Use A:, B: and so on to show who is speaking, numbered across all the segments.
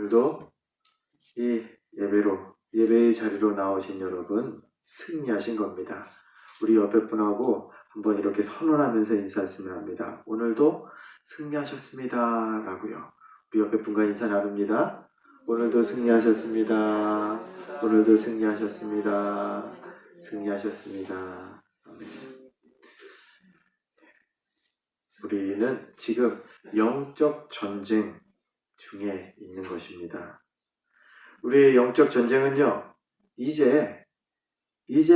A: 오늘도 이 예배의 자리로 나오신 여러분 승리하신 겁니다. 우리 옆에 분하고 한번 이렇게 선언하면서 인사했으면 합니다. 오늘도 승리하셨습니다 라고요. 우리 옆에 분과 인사 나눕니다. 오늘도 승리하셨습니다. 오늘도 승리하셨습니다. 승리하셨습니다. 아멘. 우리는 지금 영적 전쟁 중에 있는 것입니다. 우리의 영적 전쟁은요, 이제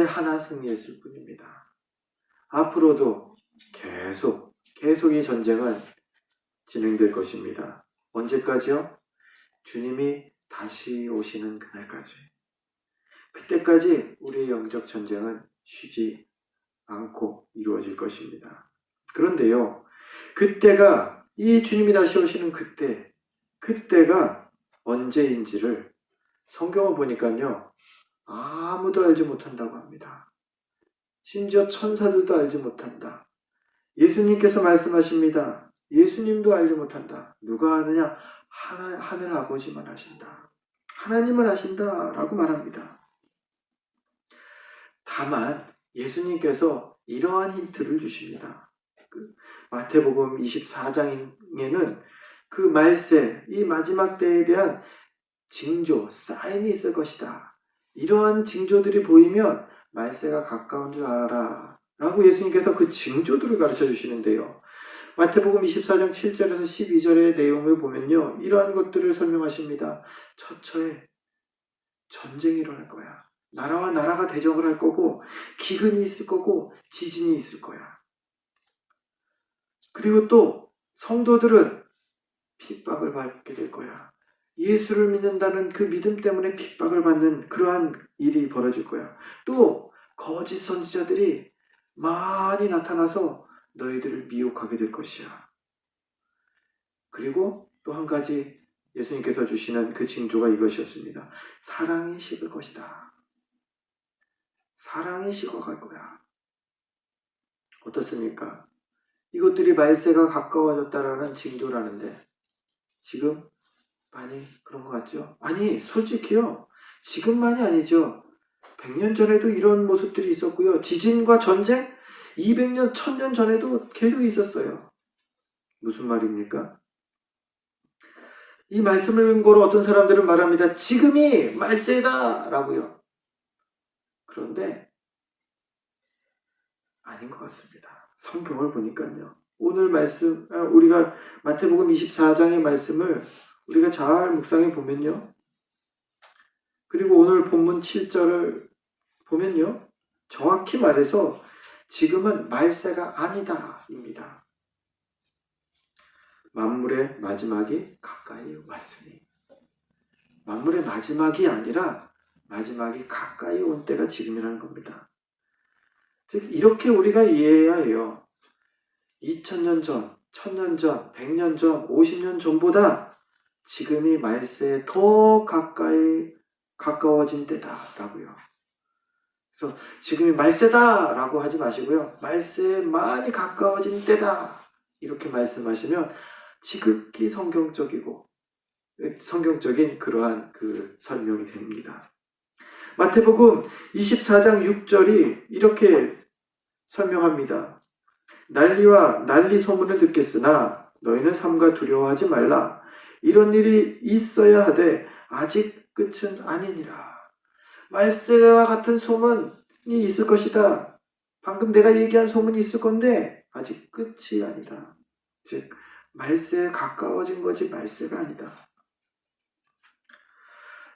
A: 하나 승리했을 뿐입니다. 앞으로도 계속 이 전쟁은 진행될 것입니다. 언제까지요? 주님이 다시 오시는 그날까지. 그때까지 우리의 영적 전쟁은 쉬지 않고 이루어질 것입니다. 그런데요, 그때가 이 주님이 다시 오시는 그때가 언제인지를 성경을 보니까요, 아무도 알지 못한다고 합니다. 심지어 천사들도 알지 못한다. 예수님께서 말씀하십니다. 예수님도 알지 못한다. 누가 아느냐? 하늘 아버지만 아신다. 하나님은 아신다 라고 말합니다. 다만 예수님께서 이러한 힌트를 주십니다. 마태복음 24장에는 그 말세, 이 마지막 때에 대한 징조, 사인이 있을 것이다. 이러한 징조들이 보이면 말세가 가까운 줄 알아라 라고 예수님께서 그 징조들을 가르쳐 주시는데요. 마태복음 24장 7절에서 12절의 내용을 보면요, 이러한 것들을 설명하십니다. 처처에 전쟁이 일어날 거야. 나라와 나라가 대적을 할 거고, 기근이 있을 거고, 지진이 있을 거야. 그리고 또 성도들은 핍박을 받게 될 거야. 예수를 믿는다는 그 믿음 때문에 핍박을 받는 그러한 일이 벌어질 거야. 또 거짓 선지자들이 많이 나타나서 너희들을 미혹하게 될 것이야. 그리고 또 한 가지 예수님께서 주시는 그 징조가 이것이었습니다. 사랑이 식을 것이다. 사랑이 식어갈 거야. 어떻습니까? 이것들이 말세가 가까워졌다라는 징조라는데 지금 많이 그런 것 같죠? 아니, 솔직히요, 지금만이 아니죠. 100년 전에도 이런 모습들이 있었고요. 지진과 전쟁 200년, 1000년 전에도 계속 있었어요. 무슨 말입니까? 이 말씀을 근거로 어떤 사람들은 말합니다. 지금이 말세다 라고요. 그런데 아닌 것 같습니다. 성경을 보니까요. 오늘 말씀, 우리가 마태복음 24장의 말씀을 우리가 잘 묵상해 보면요. 그리고 오늘 본문 7절을 보면요. 정확히 말해서 지금은 말세가 아니다 입니다. 만물의 마지막이 가까이 왔으니. 만물의 마지막이 아니라 마지막이 가까이 온 때가 지금이라는 겁니다. 즉 이렇게 우리가 이해해야 해요. 2000년 전, 1000년 전, 100년 전, 50년 전보다 지금이 말세에 더 가까워진 때다라고요. 그래서 지금이 말세다라고 하지 마시고요. 말세에 많이 가까워진 때다 이렇게 말씀하시면 지극히 성경적인 그러한 그 설명이 됩니다. 마태복음 24장 6절이 이렇게 설명합니다. 난리와 난리 소문을 듣겠으나 너희는 삼가 두려워하지 말라. 이런 일이 있어야 하되 아직 끝은 아니니라. 말세와 같은 소문이 있을 것이다. 방금 내가 얘기한 소문이 있을 건데 아직 끝이 아니다. 즉 말세에 가까워진 거지 말세가 아니다.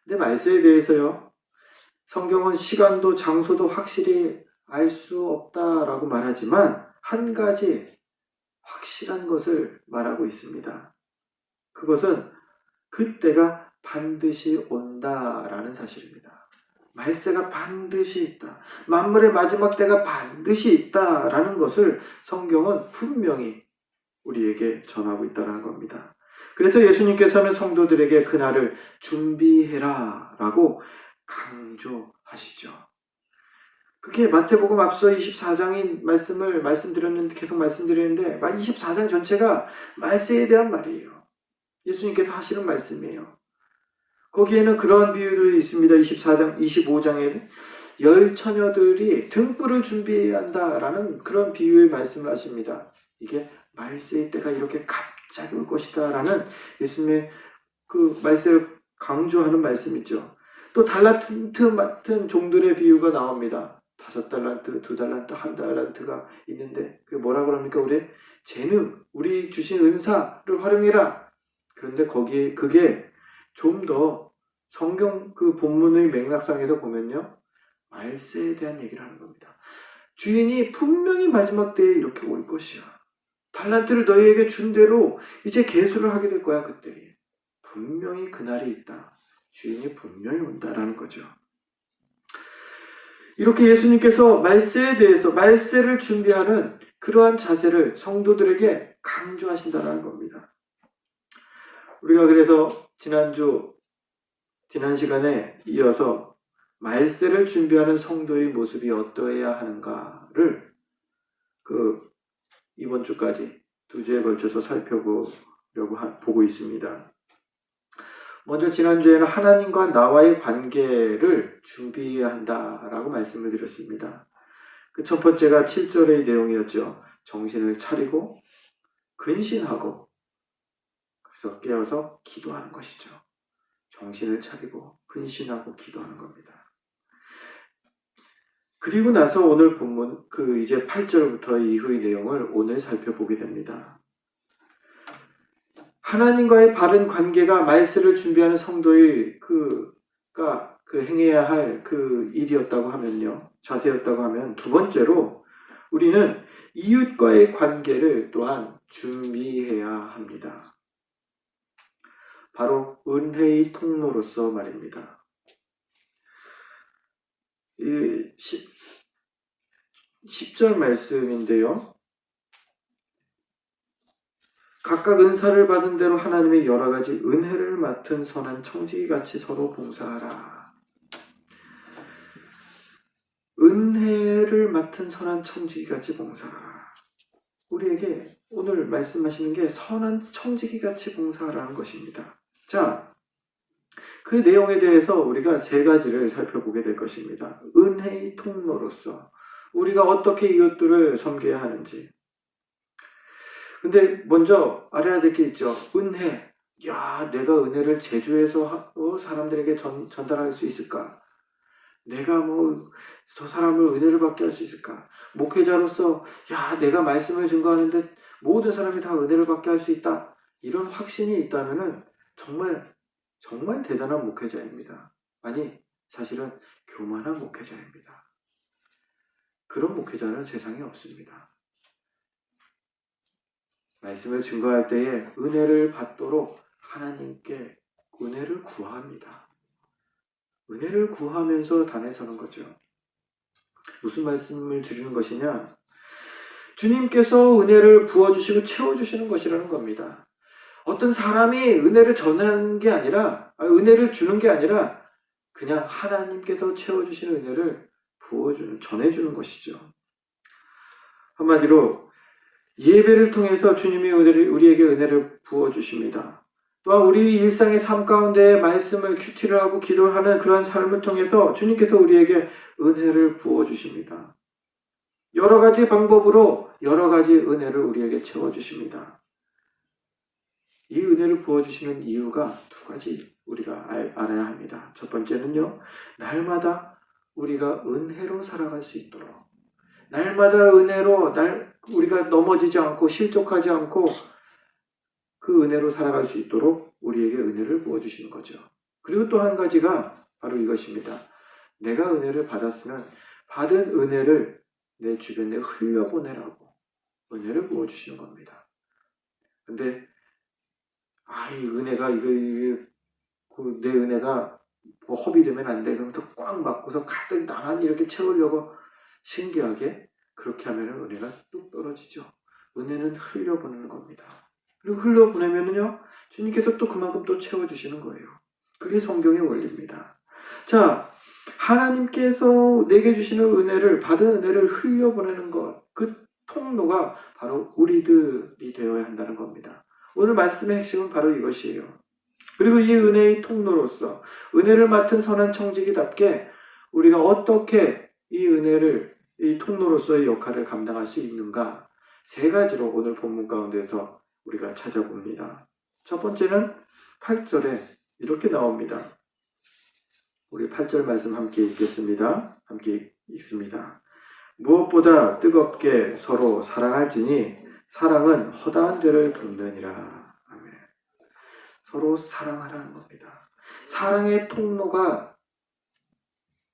A: 근데 말세에 대해서요, 성경은 시간도 장소도 확실히 알 수 없다라고 말하지만 한 가지 확실한 것을 말하고 있습니다. 그것은 그때가 반드시 온다라는 사실입니다. 말세가 반드시 있다. 만물의 마지막 때가 반드시 있다라는 것을 성경은 분명히 우리에게 전하고 있다는 겁니다. 그래서 예수님께서는 성도들에게 그날을 준비해라 라고 강조하시죠. 그게 마태복음 앞서 24장인 말씀을 계속 말씀드렸는데 24장 전체가 말세에 대한 말이에요. 예수님께서 하시는 말씀이에요. 거기에는 그러한 비유들이 있습니다. 24장, 25장에 열 처녀들이 등불을 준비한다라는 그런 비유의 말씀을 하십니다. 이게 말세의 때가 이렇게 갑자기 올 것이다 라는 예수님의 그 말세를 강조하는 말씀이죠. 또 달란트 맡은 종들의 비유가 나옵니다. 5달란트, 2달란트, 1달란트가 있는데 그게 뭐라 그럽니까? 우리 재능, 우리 주신 은사를 활용해라. 그런데 거기에 그게 좀 더 성경 그 본문의 맥락상에서 보면요, 말세에 대한 얘기를 하는 겁니다. 주인이 분명히 마지막 때에 이렇게 올 것이야. 달란트를 너희에게 준 대로 이제 계수를 하게 될 거야. 그때 분명히 그날이 있다. 주인이 분명히 온다라는 거죠. 이렇게 예수님께서 말세에 대해서 말세를 준비하는 그러한 자세를 성도들에게 강조하신다는 겁니다. 우리가 그래서 지난 시간에 이어서 말세를 준비하는 성도의 모습이 어떠해야 하는가를 이번 주까지 2주에 걸쳐서 보고 있습니다. 먼저 지난주에는 하나님과 나와의 관계를 준비해야 한다라고 말씀을 드렸습니다. 그 첫 번째가 7절의 내용이었죠. 정신을 차리고 근신하고 그래서 깨어서 기도하는 것이죠. 정신을 차리고 근신하고 기도하는 겁니다. 그리고 나서 오늘 본문 이제 8절부터 이후의 내용을 오늘 살펴보게 됩니다. 하나님과의 바른 관계가 말세를 준비하는 성도의 행해야 할 일이었다고 하면요. 자세였다고 하면 두 번째로 우리는 이웃과의 관계를 또한 준비해야 합니다. 바로 은혜의 통로로서 말입니다. 10절 말씀인데요. 각각 은사를 받은 대로 하나님의 여러 가지 은혜를 맡은 선한 청지기같이 서로 봉사하라. 은혜를 맡은 선한 청지기같이 봉사하라. 우리에게 오늘 말씀하시는 게 선한 청지기같이 봉사하라는 것입니다. 자, 그 내용에 대해서 우리가 3가지를 살펴보게 될 것입니다. 은혜의 통로로서 우리가 어떻게 이웃들을 섬겨야 하는지. 근데 먼저 알아야 될 게 있죠. 은혜. 야, 내가 은혜를 제조해서 사람들에게 전달할 수 있을까? 내가 저 사람을 은혜를 받게 할 수 있을까? 목회자로서 야, 내가 말씀을 증거하는데 모든 사람이 다 은혜를 받게 할 수 있다. 이런 확신이 있다면은 정말 대단한 목회자입니다. 아니, 사실은 교만한 목회자입니다. 그런 목회자는 세상에 없습니다. 말씀을 증거할 때에 은혜를 받도록 하나님께 은혜를 구합니다. 은혜를 구하면서 단에 서는 거죠. 무슨 말씀을 드리는 것이냐? 주님께서 은혜를 부어주시고 채워주시는 것이라는 겁니다. 어떤 사람이 은혜를 전하는 게 아니라, 은혜를 주는 게 아니라 그냥 하나님께서 채워주시는 은혜를 전해주는 것이죠. 한마디로 예배를 통해서 주님이 우리에게 은혜를 부어주십니다. 또한 우리 일상의 삶 가운데 말씀을 큐티를 하고 기도를 하는 그러한 삶을 통해서 주님께서 우리에게 은혜를 부어주십니다. 여러 가지 방법으로 여러 가지 은혜를 우리에게 채워주십니다. 이 은혜를 부어주시는 이유가 2가지 우리가 알아야 합니다. 첫 번째는요, 날마다 우리가 은혜로 살아갈 수 있도록, 날마다 은혜로 우리가 넘어지지 않고 실족하지 않고 그 은혜로 살아갈 수 있도록 우리에게 은혜를 부어주시는 거죠. 그리고 또 한 가지가 바로 이것입니다. 내가 은혜를 받았으면 받은 은혜를 내 주변에 흘려보내라고 은혜를 부어주시는 겁니다. 근데 이 은혜가 내 은혜가 허비되면 안 돼. 그럼 또 꽉 막고서 가득 나만 이렇게 채우려고 신기하게 그렇게 하면 은혜가 뚝 떨어지죠. 은혜는 흘려보내는 겁니다. 그리고 흘려보내면요, 주님께서 또 그만큼 또 채워주시는 거예요. 그게 성경의 원리입니다. 자, 하나님께서 내게 주시는 은혜를, 받은 은혜를 흘려보내는 것, 그 통로가 바로 우리들이 되어야 한다는 겁니다. 오늘 말씀의 핵심은 바로 이것이에요. 그리고 이 은혜의 통로로서 은혜를 맡은 선한 청지기답게 우리가 어떻게 이 은혜를 이 통로로서의 역할을 감당할 수 있는가, 세 가지로 오늘 본문 가운데서 우리가 찾아봅니다. 첫 번째는 8절에 이렇게 나옵니다. 우리 8절 말씀 함께 읽겠습니다. 함께 읽습니다. 무엇보다 뜨겁게 서로 사랑할지니 사랑은 허다한 죄를 덮느니라. 아멘. 서로 사랑하라는 겁니다. 사랑의 통로가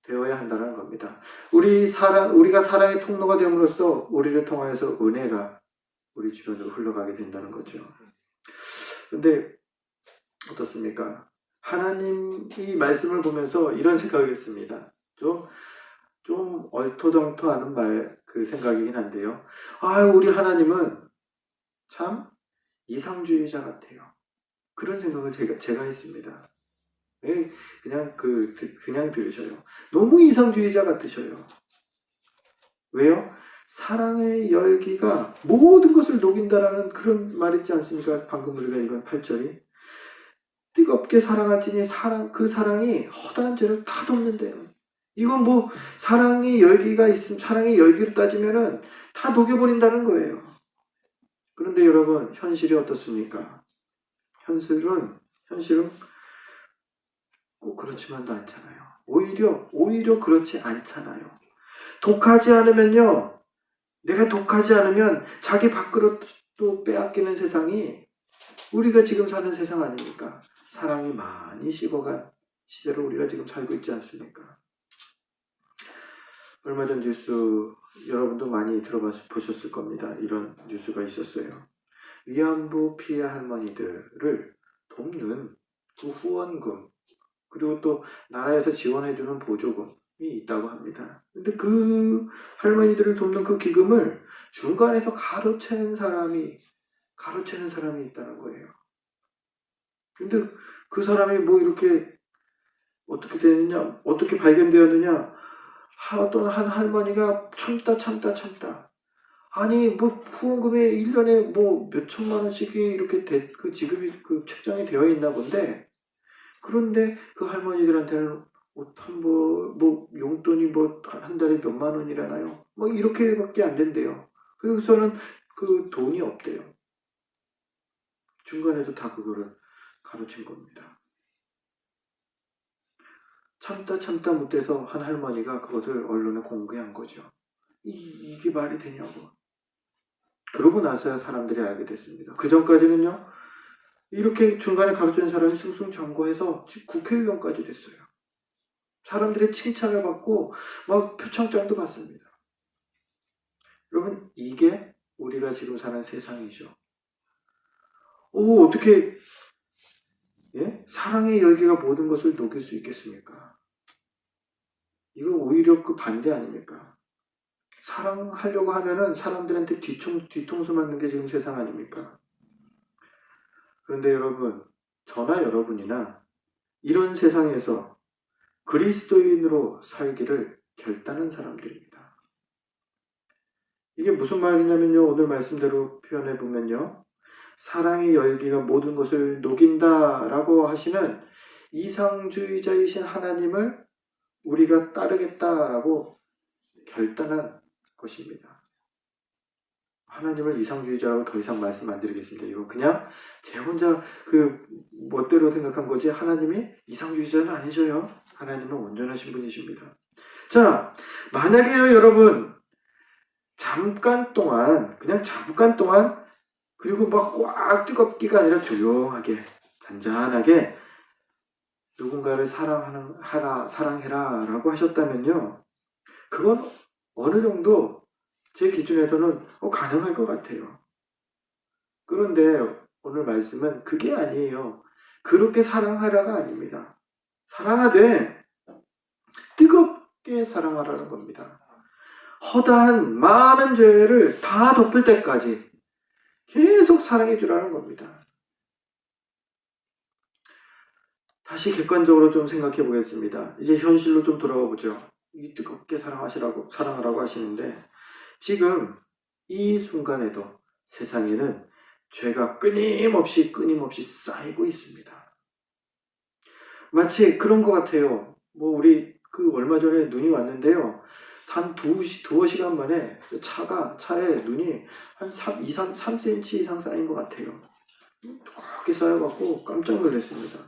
A: 되어야 한다는 겁니다. 우리가 사랑의 통로가 됨으로써 우리를 통하여서 은혜가 우리 주변으로 흘러가게 된다는 거죠. 근데 어떻습니까? 하나님이 말씀을 보면서 이런 생각을 했습니다. 좀 얼토당토하는 그 생각이긴 한데요. 우리 하나님은 참 이상주의자 같아요. 그런 생각을 제가 했습니다. 그냥 들으셔요. 너무 이상주의자 같으셔요. 왜요? 사랑의 열기가 모든 것을 녹인다라는 그런 말 있지 않습니까? 방금 우리가 읽은 8절이. 뜨겁게 사랑할지니 그 사랑이 허다한 죄를 다 덮는데요. 이건 뭐 사랑의 열기가 있으면 사랑의 열기로 따지면은 다 녹여버린다는 거예요. 그런데 여러분, 현실이 어떻습니까? 현실은 꼭 그렇지만도 않잖아요. 오히려 그렇지 않잖아요. 독하지 않으면요, 내가 독하지 않으면 자기 밥그릇도 빼앗기는 세상이 우리가 지금 사는 세상 아닙니까? 사랑이 많이 식어간 시대로 우리가 지금 살고 있지 않습니까? 얼마 전 뉴스 여러분도 많이 들어보셨을 겁니다. 이런 뉴스가 있었어요. 위안부 피해 할머니들을 돕는 그 후원금, 그리고 또 나라에서 지원해주는 보조금이 있다고 합니다. 근데 그 할머니들을 돕는 그 기금을 중간에서 가로채는 사람이 있다는 거예요. 근데 그 사람이 뭐 이렇게 어떻게 되느냐, 어떻게 발견되었느냐, 어떤 한 할머니가 참다. 아니, 뭐, 후원금에 1년에 뭐 몇천만 원씩이 이렇게 그 지급이 책정이 되어 있나 본데, 그런데 그 할머니들한테는 옷 한 번, 뭐, 용돈이 뭐, 한 달에 몇만 원이라나요? 뭐, 이렇게밖에 안 된대요. 그래서는 그 돈이 없대요. 중간에서 다 그거를 가로챈 겁니다. 참다 못해서 한 할머니가 그것을 언론에 공개한 거죠. 이게 말이 되냐고. 그러고 나서야 사람들이 알게 됐습니다. 그 전까지는요, 이렇게 중간에 가로챈 사람이 승승장구해서 국회의원까지 됐어요. 사람들의 칭찬을 받고 막 표창장도 받습니다. 여러분, 이게 우리가 지금 사는 세상이죠. 어떻게 사랑의 열기가 모든 것을 녹일 수 있겠습니까? 이거 오히려 그 반대 아닙니까? 사랑하려고 하면은 사람들한테 뒤통수 맞는 게 지금 세상 아닙니까? 그런데 여러분, 저나 여러분이나 이런 세상에서 그리스도인으로 살기를 결단한 사람들입니다. 이게 무슨 말이냐면요, 오늘 말씀대로 표현해 보면요, 사랑의 열기가 모든 것을 녹인다라고 하시는 이상주의자이신 하나님을 우리가 따르겠다라고 결단한 것입니다. 하나님을 이상주의자라고 더 이상 말씀 안 드리겠습니다. 이거 그냥 제 혼자 그 멋대로 생각한 거지, 하나님이 이상주의자는 아니셔요. 하나님은 온전하신 분이십니다. 자, 만약에요, 여러분, 그냥 잠깐 동안, 그리고 막 꽉 뜨겁기가 아니라 조용하게, 잔잔하게 누군가를 사랑해라 라고 하셨다면요, 그건 어느 정도 제 기준에서는 가능할 것 같아요. 그런데 오늘 말씀은 그게 아니에요. 그렇게 사랑하라가 아닙니다. 사랑하되 뜨겁게 사랑하라는 겁니다. 허다한 많은 죄를 다 덮을 때까지 계속 사랑해 주라는 겁니다. 다시 객관적으로 좀 생각해 보겠습니다. 이제 현실로 좀 돌아가 보죠. 이 뜨겁게 사랑하라고 하시는데, 지금 이 순간에도 세상에는 죄가 끊임없이 쌓이고 있습니다. 마치 그런 것 같아요. 우리 얼마 전에 눈이 왔는데요. 한 두어 시간 만에 차에 눈이 한 3cm 이상 쌓인 것 같아요. 두껍게 쌓여갖고 깜짝 놀랐습니다.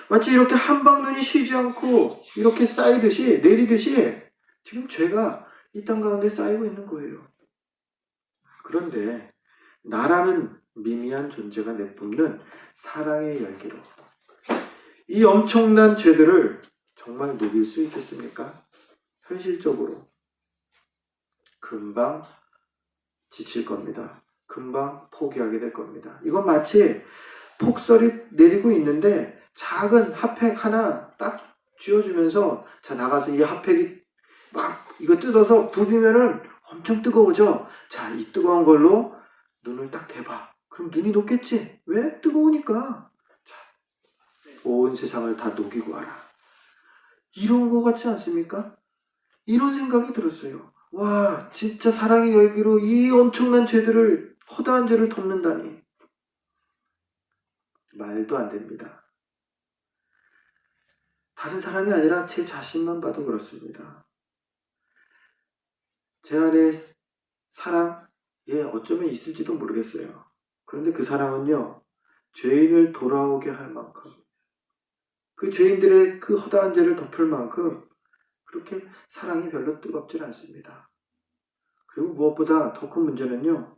A: 마치 이렇게 한방 눈이 쉬지 않고 이렇게 쌓이듯이, 내리듯이 지금 죄가 이 땅 가운데 쌓이고 있는 거예요. 그런데 나라는 미미한 존재가 내뿜는 사랑의 열기로 이 엄청난 죄들을 정말 녹일 수 있겠습니까? 현실적으로 금방 지칠 겁니다. 금방 포기하게 될 겁니다. 이건 마치 폭설이 내리고 있는데 작은 핫팩 하나 딱 쥐어주면서 자 나가서 이 핫팩이 막 이거 뜯어서 부비면은 엄청 뜨거워져. 자, 이 뜨거운 걸로 눈을 딱 대봐. 그럼 눈이 녹겠지? 왜? 뜨거우니까. 자, 온 세상을 다 녹이고 와라. 이런 거 같지 않습니까? 이런 생각이 들었어요. 와, 진짜 사랑의 열기로 이 엄청난 죄들을, 허다한 죄를 덮는다니. 말도 안 됩니다. 다른 사람이 아니라 제 자신만 봐도 그렇습니다. 제 안에 사랑, 어쩌면 있을지도 모르겠어요. 그런데 그 사랑은요, 죄인을 돌아오게 할 만큼, 그 죄인들의 그 허다한 죄를 덮을 만큼 그렇게 사랑이 별로 뜨겁질 않습니다. 그리고 무엇보다 더 큰 문제는요,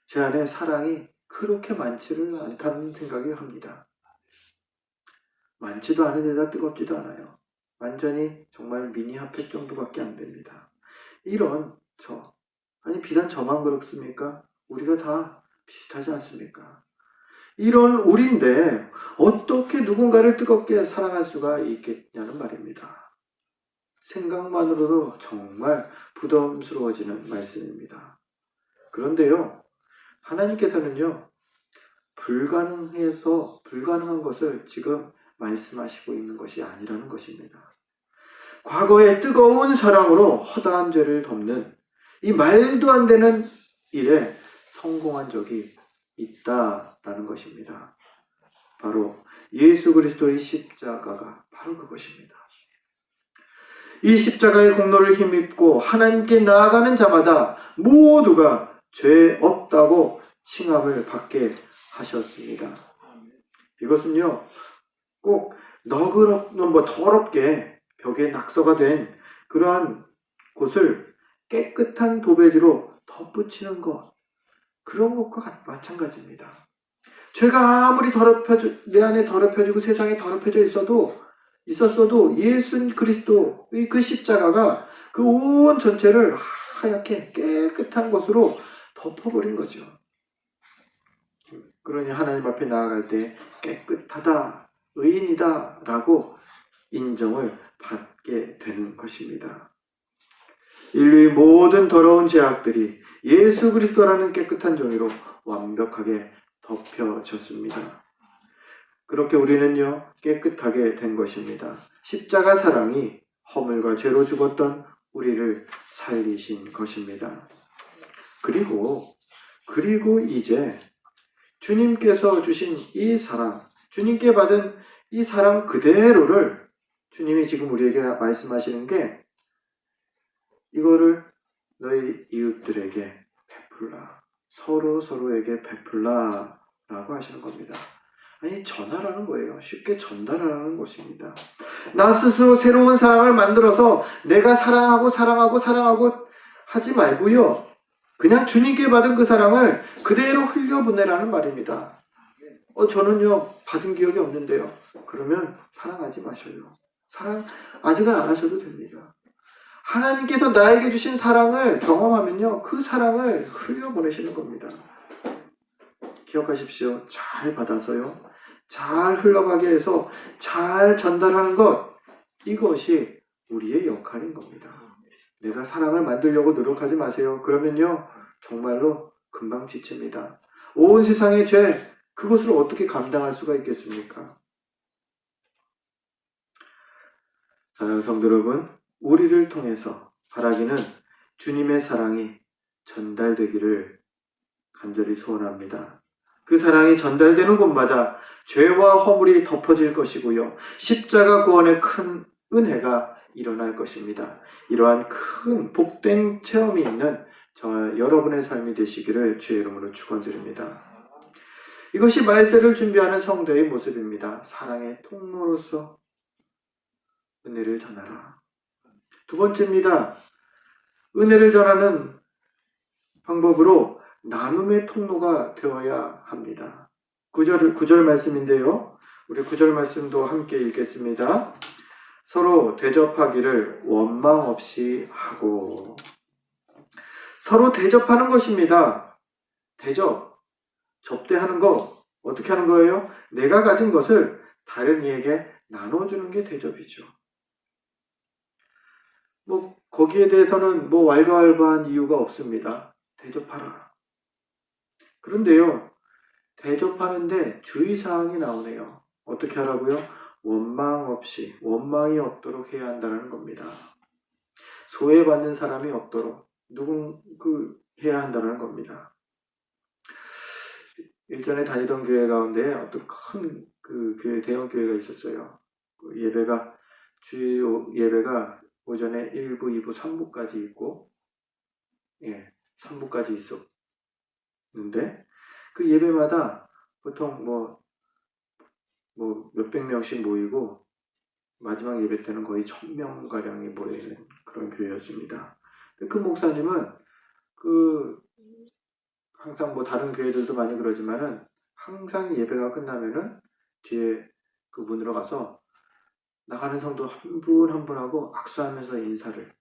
A: 제 안에 사랑이 그렇게 많지를 않다는 생각이 합니다. 많지도 않은 데다 뜨겁지도 않아요. 완전히 정말 미니 핫팩 정도밖에 안 됩니다. 이런 비단 저만 그렇습니까? 우리가 다 비슷하지 않습니까? 이런 우리인데 어떻게 누군가를 뜨겁게 사랑할 수가 있겠냐는 말입니다. 생각만으로도 정말 부담스러워지는 말씀입니다. 그런데요, 하나님께서는요, 불가능한 것을 지금 말씀하시고 있는 것이 아니라는 것입니다. 과거의 뜨거운 사랑으로 허다한 죄를 덮는 이 말도 안 되는 일에 성공한 적이 있다라는 것입니다. 바로 예수 그리스도의 십자가가 바로 그것입니다. 이 십자가의 공로를 힘입고 하나님께 나아가는 자마다 모두가 죄 없다고 칭함을 받게 하셨습니다. 이것은요, 꼭 더럽게 벽에 낙서가 된 그러한 곳을 깨끗한 도배지로 덧붙이는 것, 그런 것과 마찬가지입니다. 죄가 아무리 내 안에 더럽혀지고 세상에 더럽혀져 있었어도 예수 그리스도의 그 십자가가 그 온 전체를 하얗게 깨끗한 것으로 덮어버린 거죠. 그러니 하나님 앞에 나아갈 때 깨끗하다, 의인이다 라고 인정을 받게 되는 것입니다. 인류의 모든 더러운 죄악들이 예수 그리스도라는 깨끗한 종이로 완벽하게 덮여졌습니다. 그렇게 우리는요, 깨끗하게 된 것입니다. 십자가 사랑이 허물과 죄로 죽었던 우리를 살리신 것입니다. 그리고 이제 주님께서 주신 이 사랑, 주님께 받은 이 사랑 그대로를 주님이 지금 우리에게 말씀하시는 게 이거를 너희 이웃들에게 베풀라. 서로에게 베풀라 라고 하시는 겁니다. 아니, 전하라는 거예요. 쉽게 전달하라는 것입니다. 나 스스로 새로운 사랑을 만들어서 내가 사랑하고 하지 말고요. 그냥 주님께 받은 그 사랑을 그대로 흘려보내라는 말입니다. 저는요, 받은 기억이 없는데요. 그러면 사랑하지 마셔요. 사랑 아직은 안 하셔도 됩니다. 하나님께서 나에게 주신 사랑을 경험하면요, 그 사랑을 흘려보내시는 겁니다. 기억하십시오. 잘 받아서요, 잘 흘러가게 해서 잘 전달하는 것, 이것이 우리의 역할인 겁니다. 내가 사랑을 만들려고 노력하지 마세요. 그러면요, 정말로 금방 지칩니다. 온 세상의 죄, 그것을 어떻게 감당할 수가 있겠습니까? 사랑하는 성도 여러분, 우리를 통해서 바라기는 주님의 사랑이 전달되기를 간절히 소원합니다. 그 사랑이 전달되는 곳마다 죄와 허물이 덮어질 것이고요. 십자가 구원의 큰 은혜가 일어날 것입니다. 이러한 큰 복된 체험이 있는 저와 여러분의 삶이 되시기를 주의 이름으로 축원드립니다. 이것이 말세를 준비하는 성도의 모습입니다. 사랑의 통로로서 은혜를 전하라. 두 번째입니다. 은혜를 전하는 방법으로 나눔의 통로가 되어야 합니다. 9절 말씀인데요. 우리 9절 말씀도 함께 읽겠습니다. 서로 대접하기를 원망 없이 하고. 서로 대접하는 것입니다. 대접, 접대하는 거 어떻게 하는 거예요? 내가 가진 것을 다른 이에게 나눠주는 게 대접이죠. 거기에 대해서는 왈가왈부한 이유가 없습니다. 대접하라. 그런데요, 대접하는데 주의사항이 나오네요. 어떻게 하라고요? 원망 없이, 원망이 없도록 해야 한다는 겁니다. 소외받는 사람이 없도록 해야 한다는 겁니다. 일전에 다니던 교회 가운데 어떤 큰 교회, 대형 교회가 있었어요. 주일 예배가 오전에 1부, 2부, 3부까지 있고, 3부까지 있었는데, 그 예배마다 보통 몇백 명씩 모이고, 마지막 예배 때는 거의 1000명가량이 모이는 그런 교회였습니다. 그 목사님은, 항상 다른 교회들도 많이 그러지만은, 항상 예배가 끝나면은, 뒤에 그 문으로 가서, 나가는 성도 한 분 한 분하고 악수하면서 인사를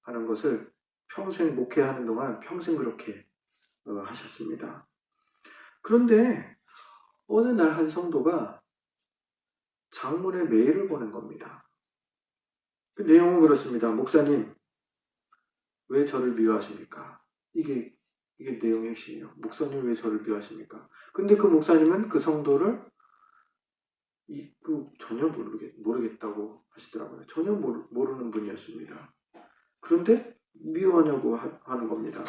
A: 하는 것을 평생 목회하는 동안 평생 그렇게 하셨습니다. 그런데 어느 날 한 성도가 장문의 메일을 보낸 겁니다. 그 내용은 그렇습니다. 목사님, 왜 저를 미워하십니까? 이게 내용의 핵심이에요. 목사님 왜 저를 미워하십니까? 근데 그 목사님은 그 성도를 전혀 모르겠다고 하시더라고요. 전혀 모르는 분이었습니다. 그런데 미워하냐고 하는 겁니다.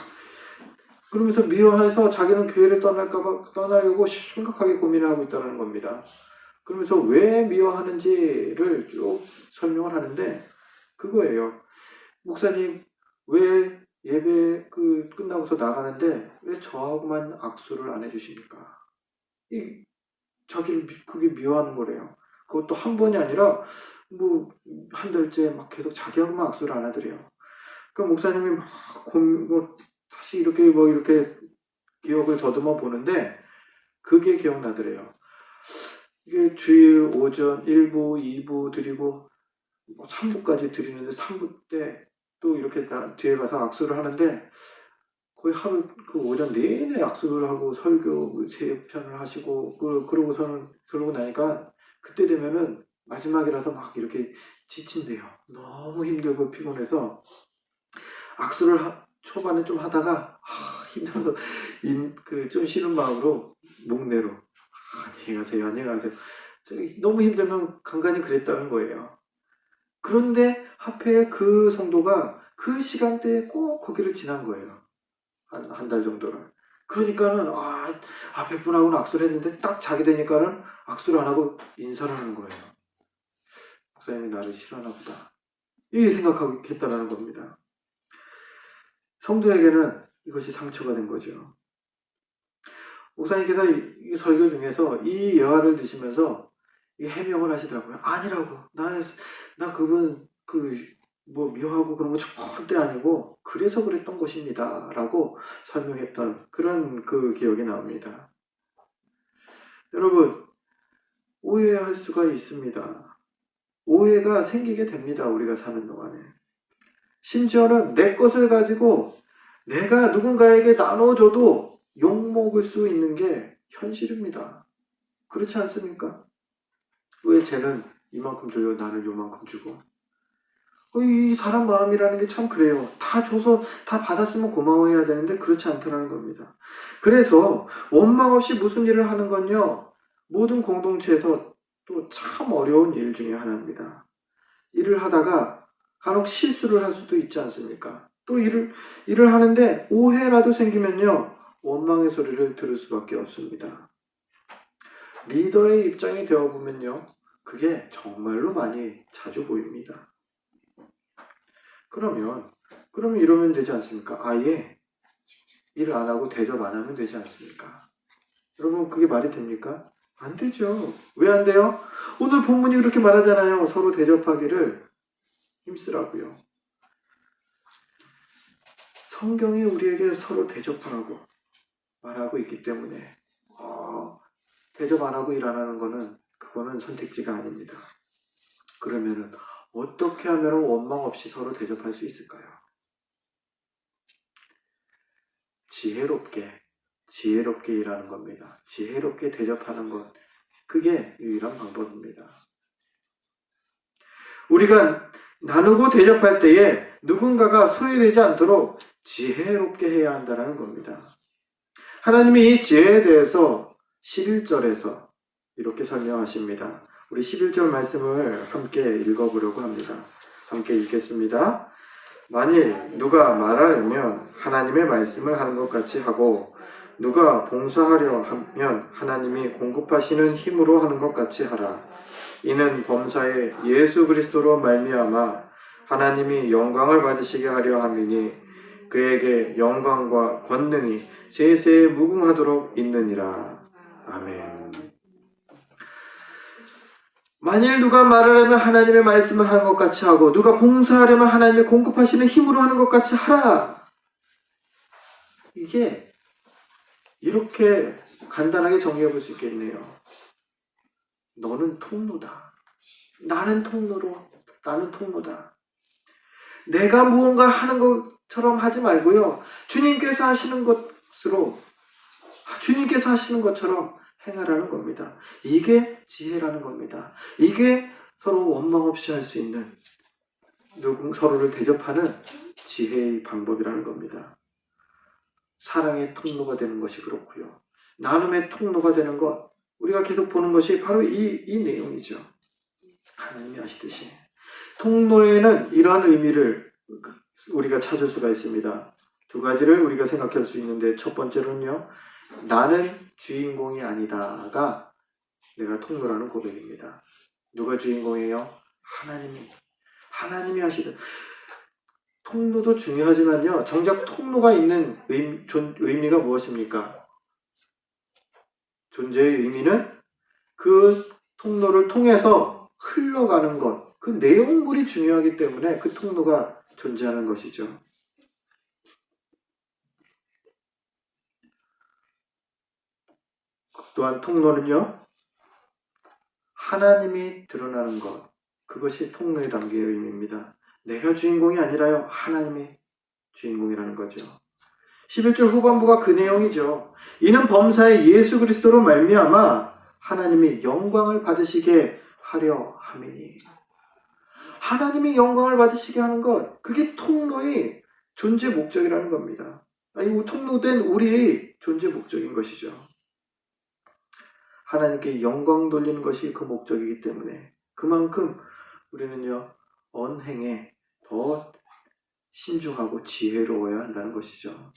A: 그러면서 미워해서 자기는 교회를 떠나려고 심각하게 고민을 하고 있다는 겁니다. 그러면서 왜 미워하는지를 쭉 설명을 하는데 그거예요. 목사님 왜 예배 끝나고서 나가는데 왜 저하고만 악수를 안 해주십니까? 자기를 그게 미워하는 거래요. 그것도 한 번이 아니라 한 달째 막 계속 자기하고만 악수를 안 하더래요. 그 목사님이 다시 이렇게 기억을 더듬어 보는데 그게 기억나더래요. 이게 주일 오전 1부, 2부 드리고 3부까지 드리는데 3부 때 또 이렇게 뒤에 가서 악수를 하는데 거의 하루 오전 내내 악수를 하고 설교 세 편을 하시고 그러고 나니까 그때 되면은 마지막이라서 막 이렇게 지친대요. 너무 힘들고 피곤해서 악수를 초반에 좀 하다가 힘들어서 좀 싫은 마음으로 목내로 안녕히 가세요. 너무 힘들면 간간히 그랬다는 거예요. 그런데 하필 그 성도가 그 시간대에 꼭 거기를 지난 거예요. 한 달 정도를. 그러니까는 앞에 분하고는 악수를 했는데 딱 자기 되니까는 악수를 안 하고 인사를 하는 거예요. 목사님이 나를 싫어하나 보다. 이렇게 생각했다는 겁니다. 성도에게는 이것이 상처가 된 거죠. 목사님께서 이 설교 중에서 이 예화를 드시면서 해명을 하시더라고요. 아니라고. 나 그분 미워하고 그런 거 절대 아니고 그래서 그랬던 것입니다. 라고 설명했던 그런 기억이 나옵니다. 여러분, 오해할 수가 있습니다. 오해가 생기게 됩니다. 우리가 사는 동안에. 심지어는 내 것을 가지고 내가 누군가에게 나눠줘도 욕먹을 수 있는 게 현실입니다. 그렇지 않습니까? 왜 쟤는 이만큼 줘요? 나는 요만큼 주고. 이 사람 마음이라는 게 참 그래요. 다 줘서 다 받았으면 고마워해야 되는데 그렇지 않다는 겁니다. 그래서 원망 없이 무슨 일을 하는 건요. 모든 공동체에서 또 참 어려운 일 중에 하나입니다. 일을 하다가 간혹 실수를 할 수도 있지 않습니까? 또 일을 하는데 오해라도 생기면요. 원망의 소리를 들을 수밖에 없습니다. 리더의 입장이 되어보면요, 그게 정말로 많이 자주 보입니다. 그러면 이러면 되지 않습니까? 아예 일 안 하고 대접 안 하면 되지 않습니까? 여러분, 그게 말이 됩니까? 안 되죠. 왜 안 돼요? 오늘 본문이 그렇게 말하잖아요. 서로 대접하기를 힘쓰라고요. 성경이 우리에게 서로 대접하라고 말하고 있기 때문에 대접 안 하고 일 안 하는 거는 그거는 선택지가 아닙니다. 그러면은 어떻게 하면 원망 없이 서로 대접할 수 있을까요? 지혜롭게 일하는 겁니다. 지혜롭게 대접하는 것, 그게 유일한 방법입니다. 우리가 나누고 대접할 때에 누군가가 소외되지 않도록 지혜롭게 해야 한다는 겁니다. 하나님이 이 지혜에 대해서 11절에서 이렇게 설명하십니다. 우리 11절 말씀을 함께 읽어보려고 합니다. 함께 읽겠습니다. 만일 누가 말하려면 하나님의 말씀을 하는 것 같이 하고 누가 봉사하려 하면 하나님이 공급하시는 힘으로 하는 것 같이 하라. 이는 범사에 예수 그리스도로 말미암아 하나님이 영광을 받으시게 하려 함이니 그에게 영광과 권능이 세세에 무궁하도록 있느니라. 아멘. 만일 누가 말을 하면 하나님의 말씀을 하는 것 같이 하고 누가 봉사하려면 하나님이 공급하시는 힘으로 하는 것 같이 하라. 이게 이렇게 간단하게 정리해 볼 수 있겠네요. 너는 통로다. 나는 통로다. 내가 무언가 하는 것처럼 하지 말고요. 주님께서 하시는 것처럼 행하라는 겁니다. 이게 지혜라는 겁니다. 이게 서로 원망 없이 할 수 있는, 서로를 대접하는 지혜의 방법이라는 겁니다. 사랑의 통로가 되는 것이 그렇고요. 나눔의 통로가 되는 것, 우리가 계속 보는 것이 바로 이 내용이죠. 하나님이 아시듯이 통로에는 이러한 의미를 우리가 찾을 수가 있습니다. 두 가지를 우리가 생각할 수 있는데, 첫 번째로는요, 나는 주인공이 아니다가 내가 통로라는 고백입니다. 누가 주인공이에요? 하나님이 하시는. 통로도 중요하지만요, 정작 통로가 있는 의미가 무엇입니까? 존재의 의미는 그 통로를 통해서 흘러가는 것, 그 내용물이 중요하기 때문에 그 통로가 존재하는 것이죠. 또한 통로는요, 하나님이 드러나는 것, 그것이 통로에 담긴 의미입니다. 내가 주인공이 아니라요, 하나님이 주인공이라는 거죠. 11절 후반부가 그 내용이죠. 이는 범사에 예수 그리스도로 말미암아 하나님이 영광을 받으시게 하려 함이니. 하나님이 영광을 받으시게 하는 것, 그게 통로의 존재 목적이라는 겁니다. 이 통로된 우리의 존재 목적인 것이죠. 하나님께 영광 돌리는 것이 그 목적이기 때문에 그만큼 우리는요, 언행에 더 신중하고 지혜로워야 한다는 것이죠.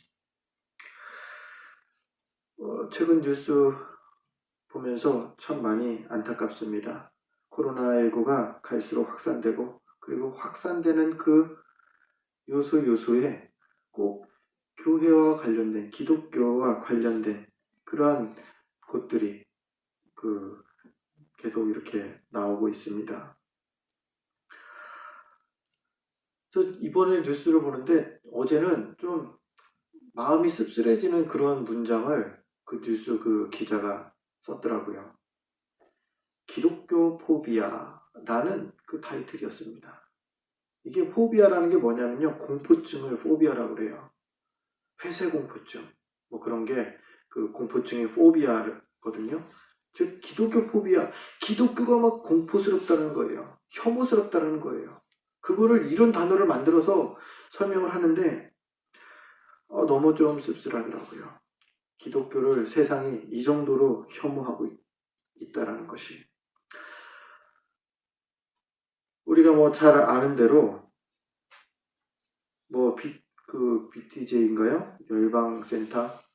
A: 최근 뉴스 보면서 참 많이 안타깝습니다. 코로나19가 갈수록 확산되고, 그리고 확산되는 그 요소에 꼭 교회와 관련된, 기독교와 관련된 그러한 곳들이 계속 이렇게 나오고 있습니다. 그래서 이번에 뉴스를 보는데 어제는 좀 마음이 씁쓸해지는 그런 문장을 그 뉴스 그 기자가 썼더라고요. 기독교 포비아라는 그 타이틀이었습니다. 이게 포비아라는 게 뭐냐면요, 공포증을 포비아라고 그래요. 폐쇄공포증, 뭐 그런 게 그 공포증의 포비아거든요. 즉 기독교 포비아, 기독교가 막 공포스럽다는 거예요. 혐오스럽다는 거예요. 그거를 이런 단어를 만들어서 설명을 하는데 너무 좀 씁쓸하더라고요. 기독교를 세상이 이 정도로 혐오하고 있다라는 것이. 우리가 뭐 잘 아는 대로 뭐 BTJ인가요? 열방센터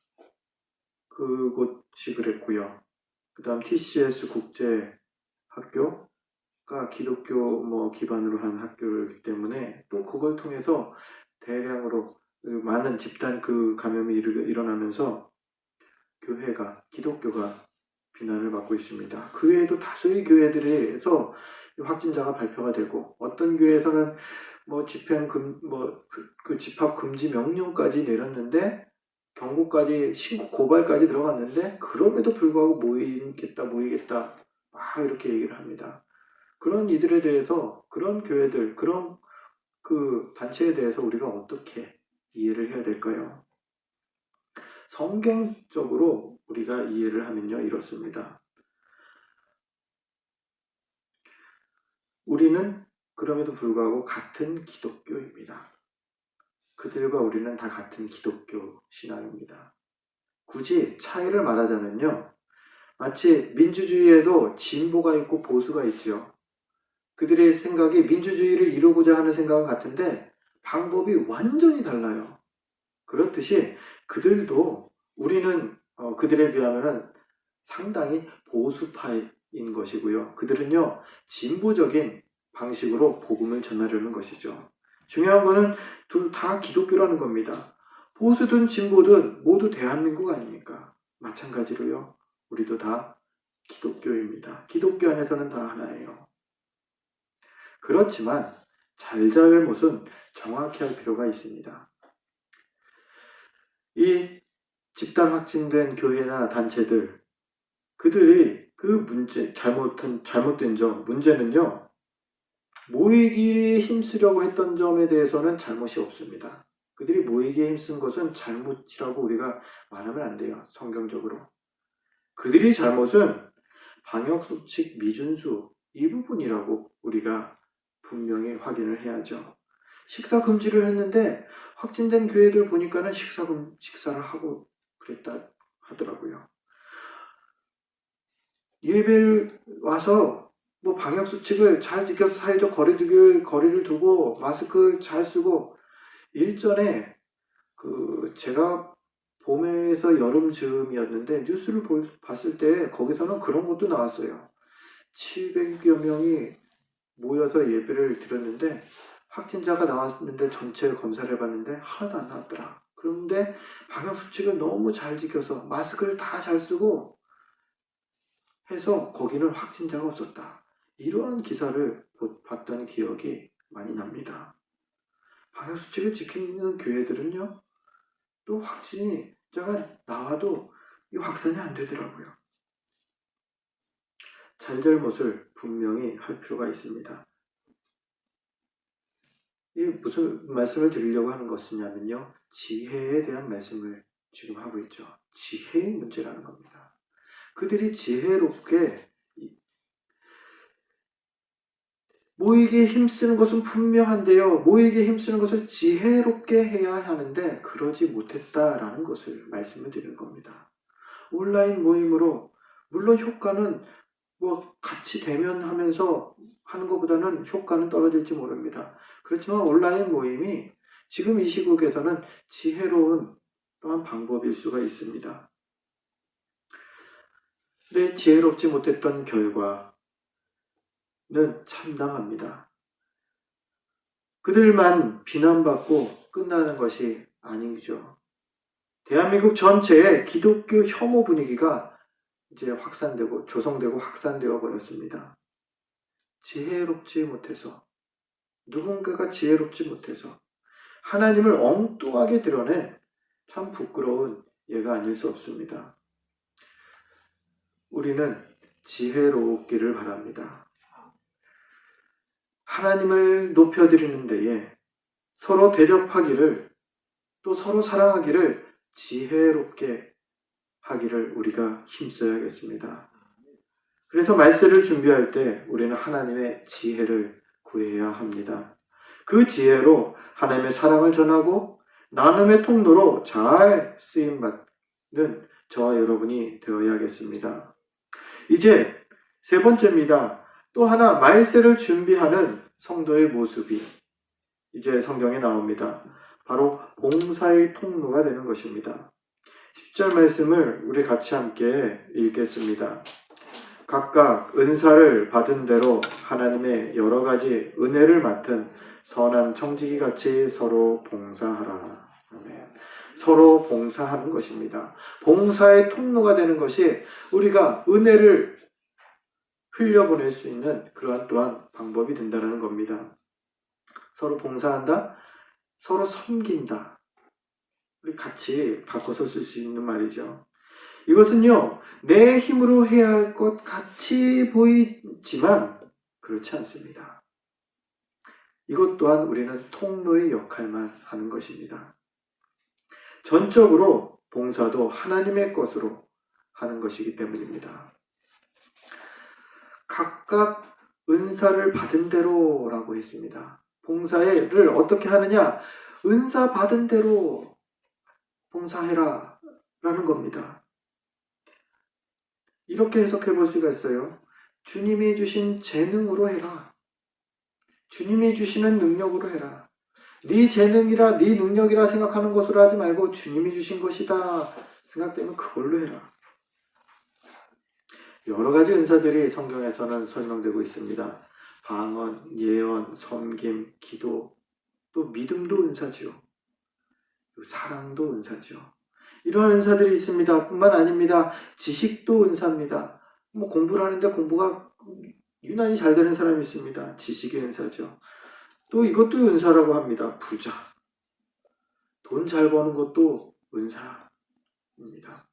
A: 그곳이 그랬고요. 그 다음 TCS 국제학교가 기독교 기반으로 한 학교이기 때문에 또 그걸 통해서 대량으로 많은 집단 감염이 일어나면서 기독교가 비난을 받고 있습니다. 그 외에도 다수의 교회들에서 확진자가 발표가 되고, 어떤 교회에서는 집합 금지 명령까지 내렸는데, 경고까지, 신고 고발까지 들어갔는데, 그럼에도 불구하고 모이겠다 막 이렇게 얘기를 합니다. 그런 이들에 대해서, 그런 교회들, 그런 단체에 대해서 우리가 어떻게 이해를 해야 될까요? 성경적으로 우리가 이해를 하면요, 이렇습니다. 우리는 그럼에도 불구하고 같은 기독교입니다. 그들과 우리는 다 같은 기독교 신앙입니다. 굳이 차이를 말하자면요, 마치 민주주의에도 진보가 있고 보수가 있죠. 그들의 생각이 민주주의를 이루고자 하는 생각은 같은데 방법이 완전히 달라요. 그렇듯이 우리는 그들에 비하면 상당히 보수파인 것이고요. 그들은요, 진보적인 방식으로 복음을 전하려는 것이죠. 중요한 거는 둘 다 기독교라는 겁니다. 보수든 진보든 모두 대한민국 아닙니까? 마찬가지로요, 우리도 다 기독교입니다. 기독교 안에서는 다 하나예요. 그렇지만 잘잘못은 정확히 할 필요가 있습니다. 이 집단 확진된 교회나 단체들, 그들이 잘못된 점, 문제는요, 모이기에 힘쓰려고 했던 점에 대해서는 잘못이 없습니다. 그들이 모이기에 힘쓴 것은 잘못이라고 우리가 말하면 안 돼요, 성경적으로. 그들이 잘못은 방역수칙 미준수, 이 부분이라고 우리가 분명히 확인을 해야죠. 식사 금지를 했는데 확진된 교회들 보니까는 식사를 하고 그랬다 하더라고요. 예배를 와서 방역수칙을 잘 지켜서 사회적 거리를 두고 마스크를 잘 쓰고, 일전에 제가 봄에서 여름 즈음이었는데 뉴스를 봤을 때 거기서는 그런 것도 나왔어요. 700여 명이 모여서 예배를 드렸는데 확진자가 나왔는데 전체 검사를 해봤는데 하나도 안 나왔더라. 그런데 방역수칙을 너무 잘 지켜서 마스크를 다 잘 쓰고 해서 거기는 확진자가 없었다. 이러한 기사를 봤던 기억이 많이 납니다. 방역수칙을 지키는 교회들은요, 또 확진자가 나와도 이 확산이 안 되더라고요. 잘잘못을 분명히 할 필요가 있습니다. 이 무슨 말씀을 드리려고 하는 것이냐면요, 지혜에 대한 말씀을 지금 하고 있죠. 지혜의 문제라는 겁니다. 그들이 지혜롭게 모이기에 힘쓰는 것은 분명한데요, 모이기에 힘쓰는 것을 지혜롭게 해야 하는데 그러지 못했다라는 것을 말씀을 드리는 겁니다. 온라인 모임으로 물론 효과는 같이 대면하면서 하는 것보다는 효과는 떨어질지 모릅니다. 그렇지만 온라인 모임이 지금 이 시국에서는 지혜로운 또한 방법일 수가 있습니다. 근데 지혜롭지 못했던 결과는 참담합니다. 그들만 비난받고 끝나는 것이 아니죠. 대한민국 전체의 기독교 혐오 분위기가 이제 조성되고 확산되어 버렸습니다. 지혜롭지 못해서, 누군가가 지혜롭지 못해서 하나님을 엉뚱하게 드러낸 참 부끄러운 예가 아닐 수 없습니다. 우리는 지혜롭기를 바랍니다. 하나님을 높여드리는 데에 서로 대접하기를, 또 서로 사랑하기를 지혜롭게 하기를 우리가 힘써야겠습니다. 그래서 말씀을 준비할 때 우리는 하나님의 지혜를 구해야 합니다. 그 지혜로 하나님의 사랑을 전하고 나눔의 통로로 잘 쓰임받는 저와 여러분이 되어야겠습니다. 이제 세 번째입니다. 또 하나 말세를 준비하는 성도의 모습이 이제 성경에 나옵니다. 바로 봉사의 통로가 되는 것입니다. 10절 말씀을 우리 같이 함께 읽겠습니다. 각각 은사를 받은 대로 하나님의 여러 가지 은혜를 맡은 선한 청지기 같이 서로 봉사하라. 아멘. 서로 봉사하는 것입니다. 봉사의 통로가 되는 것이 우리가 은혜를 흘려보낼 수 있는 그러한 또한 방법이 된다는 겁니다. 서로 봉사한다, 서로 섬긴다. 우리 같이 바꿔서 쓸 수 있는 말이죠. 이것은요, 내 힘으로 해야 할 것 같이 보이지만 그렇지 않습니다. 이것 또한 우리는 통로의 역할만 하는 것입니다. 전적으로 봉사도 하나님의 것으로 하는 것이기 때문입니다. 각각 은사를 받은 대로라고 했습니다. 봉사를 어떻게 하느냐? 은사 받은 대로 봉사해라 라는 겁니다. 이렇게 해석해 볼 수가 있어요. 주님이 주신 재능으로 해라. 주님이 주시는 능력으로 해라. 네 재능이라 네 능력이라 생각하는 것으로 하지 말고 주님이 주신 것이다 생각되면 그걸로 해라. 여러 가지 은사들이 성경에서는 설명되고 있습니다. 방언, 예언, 섬김, 기도, 또 믿음도 은사지요. 사랑도 은사지요. 이런 은사들이 있습니다. 뿐만 아닙니다. 지식도 은사입니다. 공부를 하는데 공부가 유난히 잘 되는 사람이 있습니다. 지식의 은사죠. 또 이것도 은사라고 합니다. 부자. 돈 잘 버는 것도 은사입니다.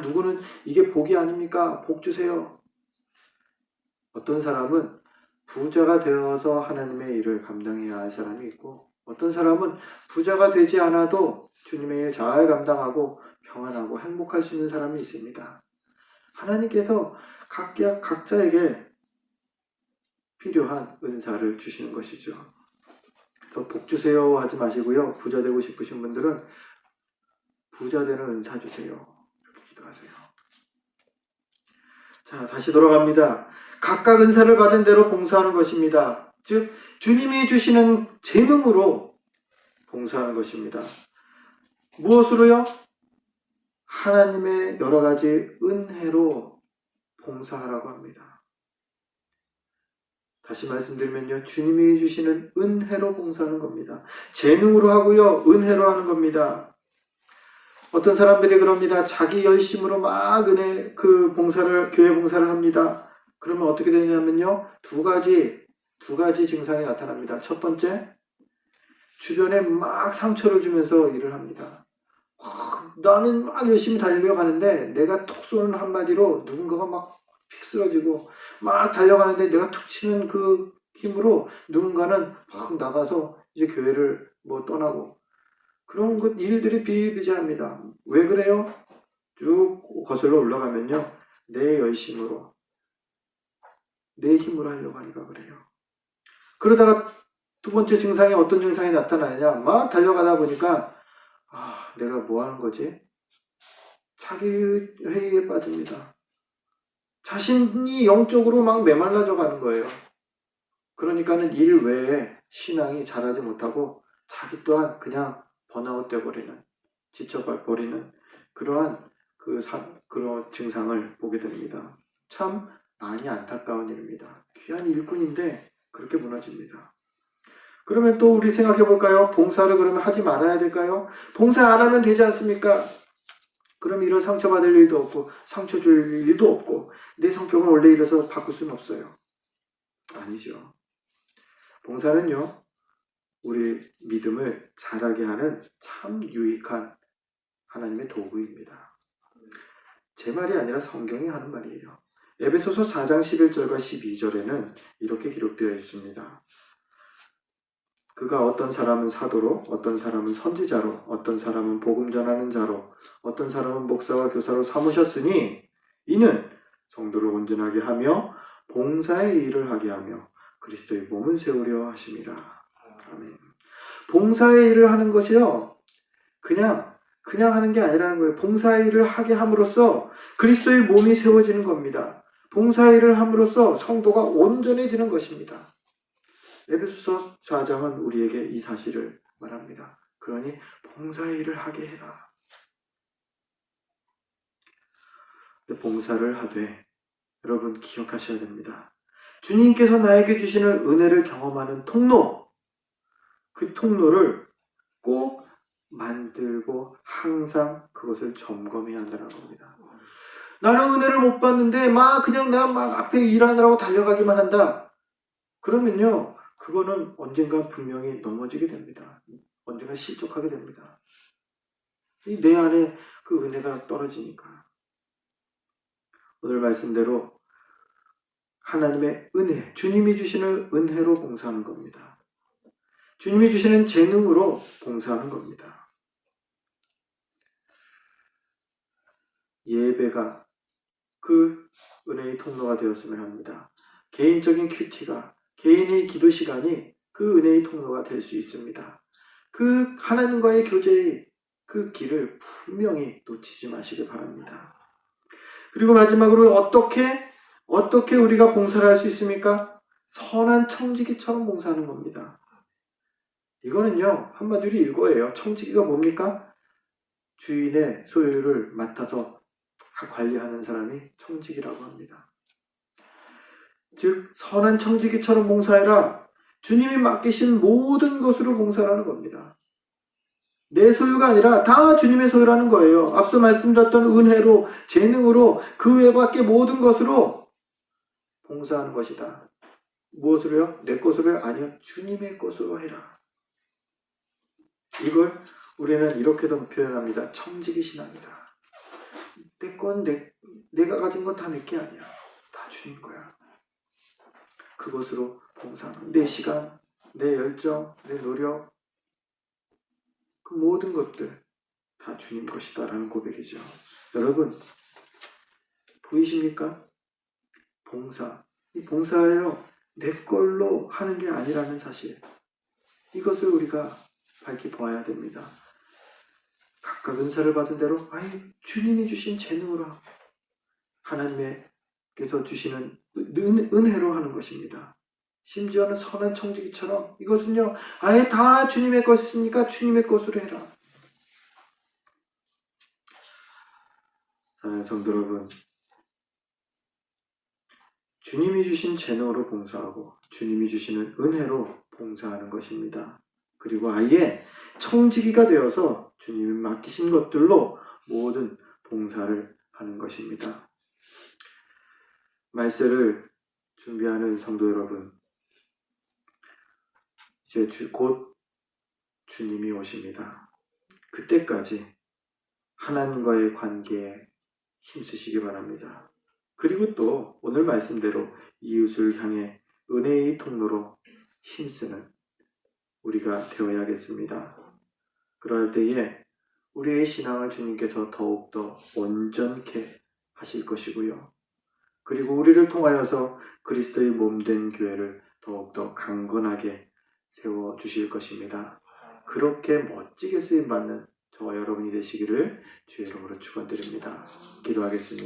A: 누구는 이게 복이 아닙니까? 복 주세요. 어떤 사람은 부자가 되어서 하나님의 일을 감당해야 할 사람이 있고, 어떤 사람은 부자가 되지 않아도 주님의 일 잘 감당하고 평안하고 행복할 수 있는 사람이 있습니다. 하나님께서 각자에게 필요한 은사를 주시는 것이죠. 그래서 복 주세요 하지 마시고요. 부자 되고 싶으신 분들은 부자 되는 은사 주세요. 이렇게 기도하세요. 자, 다시 돌아갑니다. 각각 은사를 받은 대로 봉사하는 것입니다. 즉, 주님이 주시는 재능으로 봉사하는 것입니다. 무엇으로요? 하나님의 여러 가지 은혜로 봉사하라고 합니다. 다시 말씀드리면요, 주님이 주시는 은혜로 봉사하는 겁니다. 재능으로 하고요, 은혜로 하는 겁니다. 어떤 사람들이 그럽니다. 자기 열심으로 막 교회 봉사를 합니다. 그러면 어떻게 되냐면요, 두 가지 증상이 나타납니다. 첫 번째, 주변에 막 상처를 주면서 일을 합니다. 나는 막 열심히 달려가는데 내가 톡 쏘는 한마디로 누군가가 막 픽 쓰러지고, 막 달려가는데 내가 툭 치는 그 힘으로 누군가는 막 나가서 이제 교회를 떠나고, 그런 일들이 비일비재합니다. 왜 그래요? 쭉 거슬러 올라가면요, 내 열심으로, 내 힘으로 하려고 하니까 그래요. 그러다가 두 번째 증상이 어떤 증상이 나타나냐? 막 달려가다 보니까 내가 뭐 하는 거지? 자기 회의에 빠집니다. 자신이 영적으로 막 메말라져 가는 거예요. 그러니까는 일 외에 신앙이 자라지 못하고 자기 또한 그냥 번아웃 돼버리는, 지쳐버리는 그러한 그런 증상을 보게 됩니다. 참 많이 안타까운 일입니다. 귀한 일꾼인데 그렇게 무너집니다. 그러면 또 우리 생각해 볼까요? 봉사를 그러면 하지 말아야 될까요? 봉사 안 하면 되지 않습니까? 그럼 이런 상처받을 일도 없고 상처 줄 일도 없고 내 성격은 원래 이래서 바꿀 수는 없어요. 아니죠. 봉사는요, 우리 믿음을 자라게 하는 참 유익한 하나님의 도구입니다. 제 말이 아니라 성경이 하는 말이에요. 에베소서 4장 11절과 12절에는 이렇게 기록되어 있습니다. 그가 어떤 사람은 사도로, 어떤 사람은 선지자로, 어떤 사람은 복음 전하는 자로, 어떤 사람은 목사와 교사로 삼으셨으니 이는 성도를 온전하게 하며 봉사의 일을 하게 하며 그리스도의 몸을 세우려 하심이라. 아멘. 봉사의 일을 하는 것이요, 그냥 하는 게 아니라는 거예요. 봉사의 일을 하게 함으로써 그리스도의 몸이 세워지는 겁니다. 봉사의 일을 함으로써 성도가 온전해지는 것입니다. 에베소서 4장은 우리에게 이 사실을 말합니다. 그러니 봉사의 일을 하게 해라. 봉사를 하되 여러분 기억하셔야 됩니다. 주님께서 나에게 주시는 은혜를 경험하는 통로, 그 통로를 꼭 만들고 항상 그것을 점검해야 한다는 겁니다. 나는 은혜를 못 받는데 그냥 내가 앞에 일하느라고 달려가기만 한다. 그러면요, 그거는 언젠가 분명히 넘어지게 됩니다. 언젠가 실족하게 됩니다. 내 안에 그 은혜가 떨어지니까. 오늘 말씀대로 하나님의 은혜, 주님이 주시는 은혜로 봉사하는 겁니다. 주님이 주시는 재능으로 봉사하는 겁니다. 예배가 그 은혜의 통로가 되었으면 합니다. 개인적인 큐티가, 개인의 기도 시간이 그 은혜의 통로가 될 수 있습니다. 그 하나님과의 교제의 그 길을 분명히 놓치지 마시길 바랍니다. 그리고 마지막으로 어떻게 우리가 봉사를 할 수 있습니까? 선한 청지기처럼 봉사하는 겁니다. 이거는요, 한마디로 이거예요. 청지기가 뭡니까? 주인의 소유를 맡아서 관리하는 사람이 청지기라고 합니다. 즉 선한 청지기처럼 봉사해라. 주님이 맡기신 모든 것으로 봉사하는 겁니다. 내 소유가 아니라 다 주님의 소유라는 거예요. 앞서 말씀드렸던 은혜로, 재능으로, 그 외밖에 모든 것으로 봉사하는 것이다. 무엇으로요? 내 것으로요? 아니요. 주님의 것으로 해라. 이걸 우리는 이렇게도 표현합니다. 청지기 신앙이다. 내 건 내가 가진 건 다 내 게 아니야. 다 주님 거야. 그것으로 봉사하는 내 시간, 내 열정, 내 노력, 그 모든 것들 다 주님 것이다라는 고백이죠. 여러분 보이십니까? 이 봉사예요. 내 걸로 하는 게 아니라는 사실. 이것을 우리가 밝히 보아야 됩니다. 각각 은사를 받은 대로 주님이 주신 재능으로 하나님께서 주시는 은혜로 하는 것입니다. 심지어는 선한 청지기처럼 이것은요 아예 다 주님의 것이니까 주님의 것으로 해라. 사랑하는 성도 여러분, 주님이 주신 재능으로 봉사하고 주님이 주시는 은혜로 봉사하는 것입니다. 그리고 아예 청지기가 되어서 주님이 맡기신 것들로 모든 봉사를 하는 것입니다. 말세를 준비하는 성도 여러분, 이제 곧 주님이 오십니다. 그때까지 하나님과의 관계에 힘쓰시기 바랍니다. 그리고 또 오늘 말씀대로 이웃을 향해 은혜의 통로로 힘쓰는 우리가 되어야겠습니다. 그럴 때에 우리의 신앙을 주님께서 더욱더 온전케 하실 것이고요. 그리고 우리를 통하여서 그리스도의 몸된 교회를 더욱더 강건하게 세워주실 것입니다. 그렇게 멋지게 쓰임받는 저와 여러분이 되시기를 주의 이름으로 축원드립니다. 기도하겠습니다.